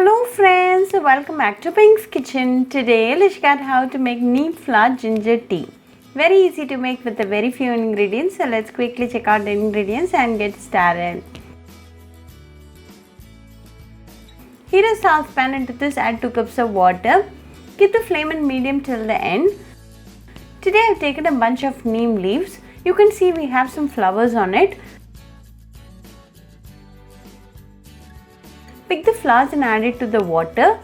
Hello friends, welcome back to Pink's Kitchen. Today let's check out how to make Neem Flower Ginger Tea. Very easy to make with a very few ingredients. So let's quickly check out the ingredients and get started. Heat a saucepan, into this add 2 cups of water. Keep the flame on medium till the end. Today I have taken a bunch of neem leaves. You can see we have some flowers on it. Pick the flowers and add it to the water.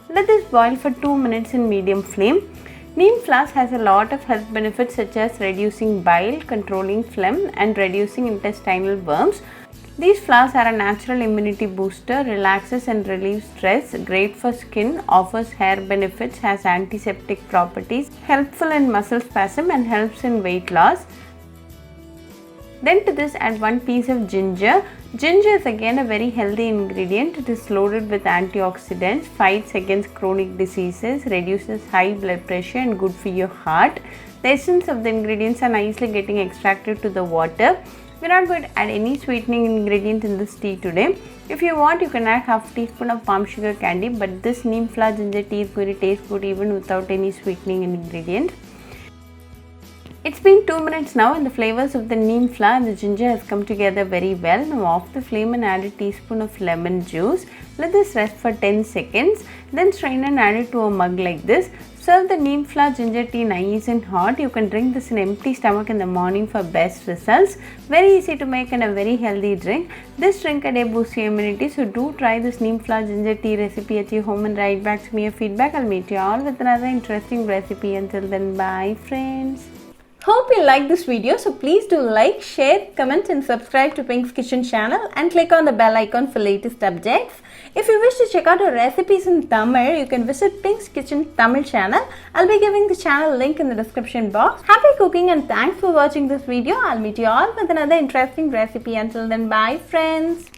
Let this boil for 2 minutes in medium flame. Neem flowers has a lot of health benefits such as reducing bile, controlling phlegm and reducing intestinal worms. These flowers are a natural immunity booster, relaxes and relieves stress, great for skin, offers hair benefits, has antiseptic properties, helpful in muscle spasm and helps in weight loss. Then to this add 1 piece of ginger. Ginger is again a very healthy ingredient. It is loaded with antioxidants, fights against chronic diseases, reduces high blood pressure and good for your heart. The essence of the ingredients are nicely getting extracted to the water. We are not going to add any sweetening ingredient in this tea today. If you want, you can add half teaspoon of palm sugar candy, but this Neem Flower Ginger Tea is going to taste good even without any sweetening ingredient. It's been 2 minutes now and the flavors of the neem flower and the ginger has come together very well. Now off the flame and add a teaspoon of lemon juice. Let this rest for 10 seconds. Then strain and add it to a mug like this. Serve the neem flower ginger tea nice and hot. You can drink this in empty stomach in the morning for best results. Very easy to make and a very healthy drink. This drink a day boosts your immunity. So do try this neem flower ginger tea recipe at your home and write back to me your feedback. I'll meet you all with another interesting recipe. Until then, bye friends. Hope you like this video, so please do like, share, comment and subscribe to Pink's Kitchen channel and click on the bell icon for latest updates. If you wish to check out our recipes in Tamil, you can visit Pink's Kitchen Tamil channel. I'll be giving the channel link in the description box. Happy cooking and thanks for watching this video. I'll meet you all with another interesting recipe. Until then, bye friends.